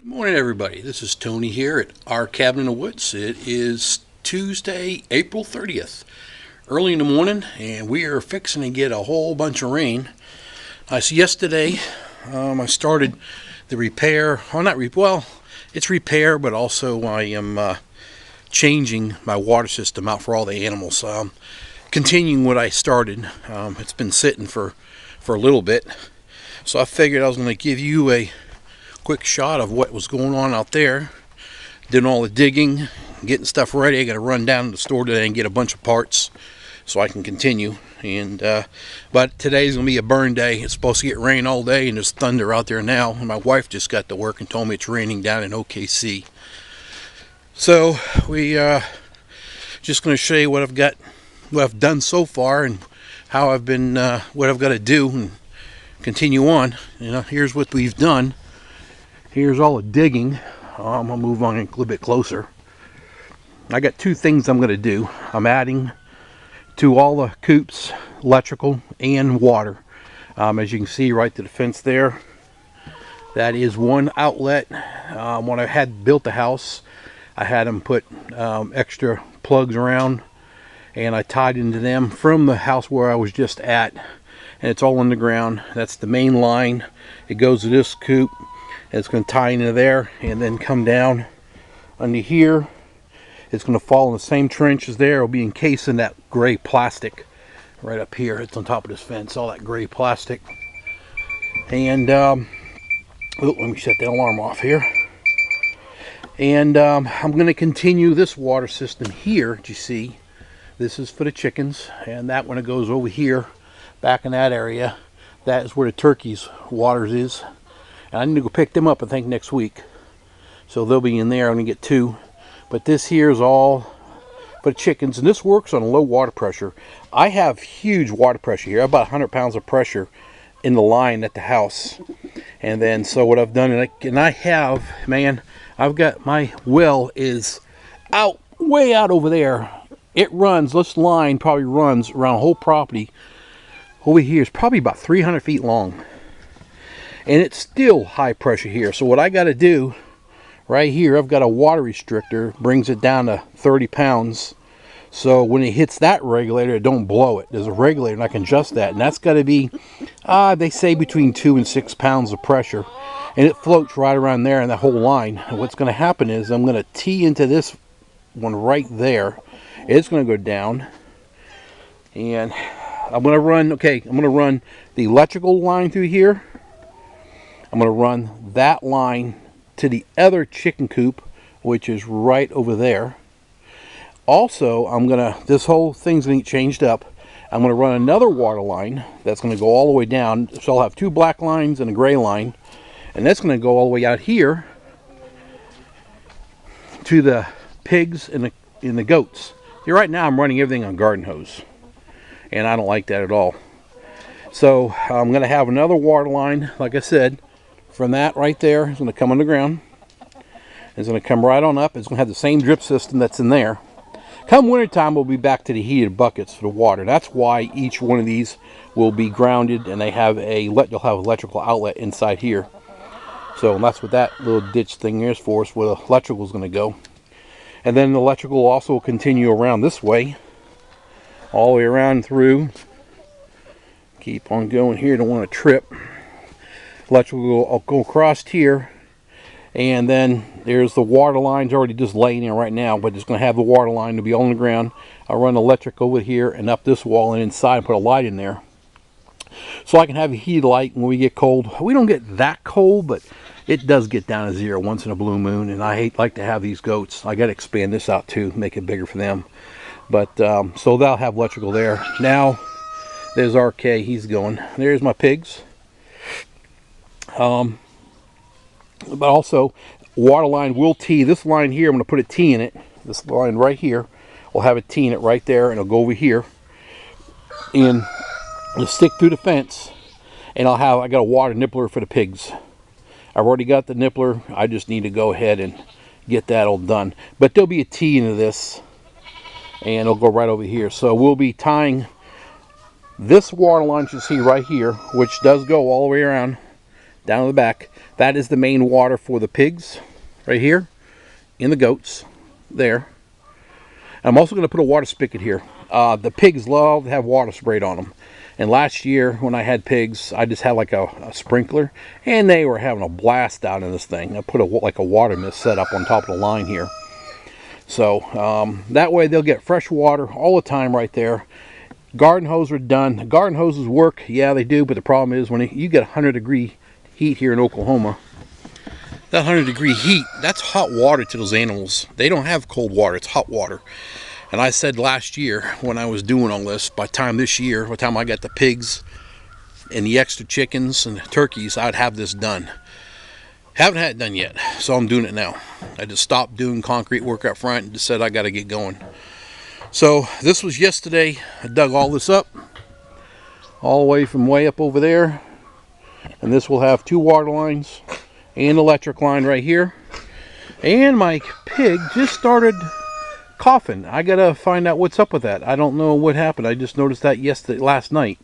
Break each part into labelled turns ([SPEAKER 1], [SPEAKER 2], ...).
[SPEAKER 1] Good morning, everybody. This is Tony here at our cabin in the woods. It is Tuesday, April 30th, early in the morning, and we are fixing to get a whole bunch of rain. Yesterday, I started the repair. Well, it's repair, but also I am changing my water system out for all the animals. Continuing what I started. It's been sitting for a little bit, so I figured I was going to give you a quick shot of what was going on out there. Doing all the digging, getting stuff ready. I got to run down to the store today and get a bunch of parts so I can continue. But today's gonna be a burn day. It's supposed to get rain all day, and there's thunder out there now. And my wife just got to work and told me it's raining down in OKC. So we just gonna show you what I've done so far, and how I've been, what I've got to do, and continue on. Here's what we've done. Here's all the digging. I'm going to move on a little bit closer. I got two things I'm going to do. I'm adding to all the coops electrical and water. As you can see right to the fence there, that is one outlet. When I had built the house, I had them put extra plugs around, and I tied into them from the house where I was just at, and it's all on the ground. That's the main line. It goes to this coop. It's going to tie into there and then come down under here. It's going to fall in the same trench as there. It'll be encased in that gray plastic right up here. It's on top of this fence, all that gray plastic. And let me set the alarm off here. And I'm going to continue this water system here. That you see, this is for the chickens, and that one goes over here, back in that area. That is where the turkeys' waters is. And I need to go pick them up, I think, next week. So they'll be in there. I'm going to get two. But this here is all for the chickens. And this works on low water pressure. I have huge water pressure here. I have about 100 pounds of pressure in the line at the house. And then, so what I've done, and I have, man, I've got, my well is out, way out over there. It runs, this line probably runs around the whole property. Over here is probably about 300 feet long. And it's still high pressure here. So what I got to do right here, I've got a water restrictor, brings it down to 30 pounds. So when it hits that regulator, it don't blow it. There's a regulator and I can adjust that. And that's got to be, they say between 2 and 6 pounds of pressure. And it floats right around there in that whole line. And what's going to happen is I'm going to tee into this one right there. It's going to go down. And I'm going to run the electrical line through here. I'm going to run that line to the other chicken coop, which is right over there. Also, this whole thing's going to get changed up. I'm going to run another water line that's going to go all the way down. So I'll have two black lines and a gray line. And that's going to go all the way out here to the pigs and the goats. See, right now I'm running everything on garden hose. And I don't like that at all. So I'm going to have another water line, like I said. From that right there, it's going to come underground. It's going to come right on up. It's going to have the same drip system that's in there. Come wintertime, we'll be back to the heated buckets for the water. That's why each one of these will be grounded, and you'll have electrical outlet inside here. So that's what that little ditch thing is for, is where the electrical is going to go. And then the electrical will also continue around this way, all the way around through. Keep on going here, don't want to trip. Electrical will go across here, and then there's the water lines already just laying there right now, but it's going to have the water line to be on the ground. I'll run electric over here and up this wall and inside and put a light in there, so I can have a heat light when we get cold. We don't get that cold, but it does get down to 0 once in a blue moon, and I like to have these goats. I got to expand this out too, make it bigger for them. But so they'll have electrical there. Now there's RK, he's going. There's my pigs. But also, water line will tee. This line here, I'm going to put a T in it. This line right here will have a T in it right there, and it'll go over here. And it'll stick through the fence. And I got a water nippler for the pigs. I've already got the nippler. I just need to go ahead and get that all done. But there'll be a T into this, and it'll go right over here. So we'll be tying this water line you see right here, which does go all the way around down to the back. That is the main water for the pigs right here, and the goats there. I'm also going to put a water spigot here. The pigs love to have water sprayed on them. And last year when I had pigs, I just had like a sprinkler, and they were having a blast out in this thing. I put like a water mist set up on top of the line here. So that way they'll get fresh water all the time right there. Garden hose are done. The garden hoses work, yeah they do, but the problem is when you get 100-degree heat here in Oklahoma, that 100-degree heat, that's hot water to those animals. They don't have cold water, it's hot water. And I said last year when I was doing all this, by the time I got the pigs and the extra chickens and the turkeys, I'd have this done. Haven't had it done yet, so I'm doing it now. I just stopped doing concrete work up front and just said I got to get going. So this was yesterday. I dug all this up, all the way from way up over there. And this will have 2 water lines and electric line right here. And my pig just started coughing. I gotta find out what's up with that. I don't know what happened. I just noticed that last night,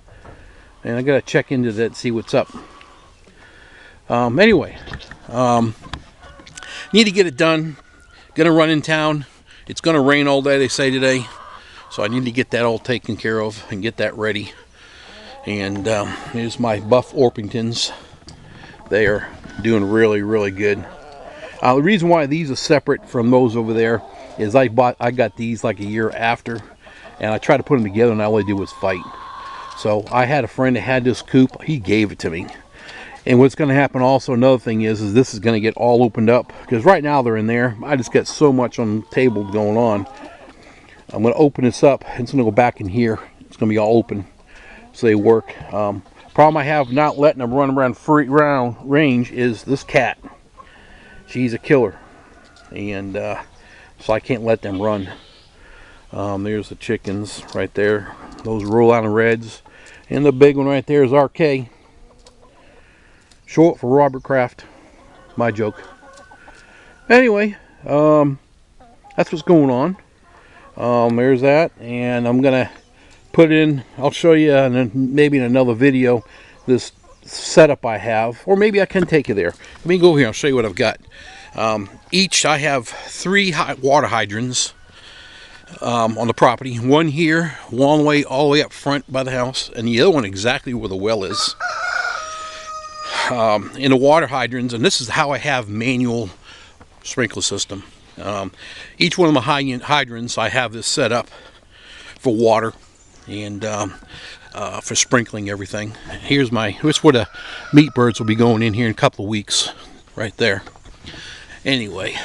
[SPEAKER 1] and I gotta check into that and see what's up. Anyway, need to get it done. Gonna run in town. It's gonna rain all day, they say today, so I need to get that all taken care of and get that ready. And here's my buff Orpingtons. They are doing really, really good. The reason why these are separate from those over there is I got these like a year after, and I tried to put them together and all they did was fight. So I had a friend that had this coop. He gave it to me. And what's going to happen also, another thing is this is going to get all opened up, because right now they're in there. I just got so much on the table going on. I'm going to open this up. It's going to go back in here. It's going to be all open so they work. Problem I have not letting them run around free range is this cat. She's a killer, and so I can't let them run. There's the chickens right there. Those Rhode Island Reds. And the big one right there is RK. Short for Robert Kraft. My joke. Anyway, that's what's going on. There's that. And I'm going to put in, I'll show you maybe in another video, this setup I have. Or maybe I can take you there. Let me go here. I'll show you what I've got. I have 3 water hydrants on the property. One here, one way all the way up front by the house, and the other one exactly where the well is. In the water hydrants, and this is how I have manual sprinkler system. Each one of my hydrants, I have this set up for water and for sprinkling everything. Here's where the meat birds will be going in here in a couple of weeks, right there. Anyway,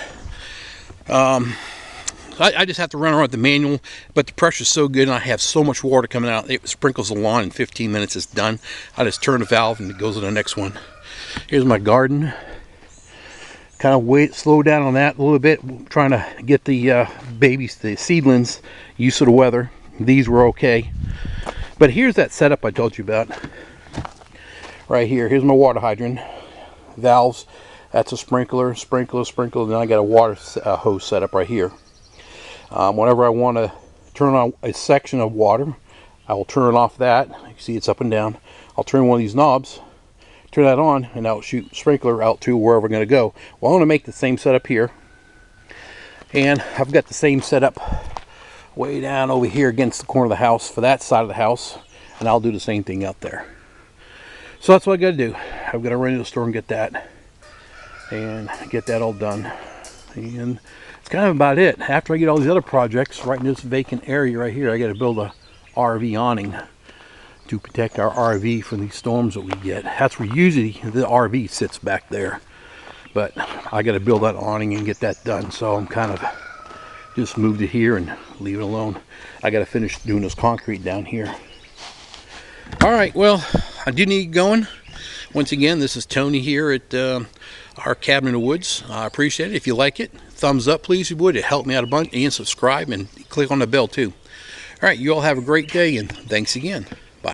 [SPEAKER 1] I just have to run around with the manual, but the pressure's so good and I have so much water coming out, it sprinkles the lawn in 15 minutes. It's done. I just turn the valve and it goes to the next one. Here's my garden. Kind of slow down on that a little bit, trying to get the babies, the seedlings, used to the weather. These were okay. But here's that setup I told you about. Right here. Here's my water hydrant. Valves. That's a sprinkler, and then I got a water hose set up right here. Whenever I want to turn on a section of water, I will turn off that. You can see it's up and down. I'll turn one of these knobs, turn that on, and I'll shoot sprinkler out to wherever we're going to go. Well, I'm going to make the same setup here. And I've got the same setup way down over here against the corner of the house for that side of the house. And I'll do the same thing out there. So that's what I got to do. I've got to run to the store and get that. And get that all done. And it's kind of about it. After I get all these other projects, right in this vacant area right here, I got to build a RV awning to protect our RV from these storms that we get. That's where usually the RV sits back there. But I got to build that awning and get that done. So I'm kind of just moved it here and leave it alone. I got to finish doing this concrete down here. All right, well, I do need going. Once again, this is Tony here at our cabin in the woods. I appreciate it. If you like it, thumbs up, please, if you would. It helped me out a bunch. And subscribe and click on the bell, too. All right, you all have a great day, and thanks again.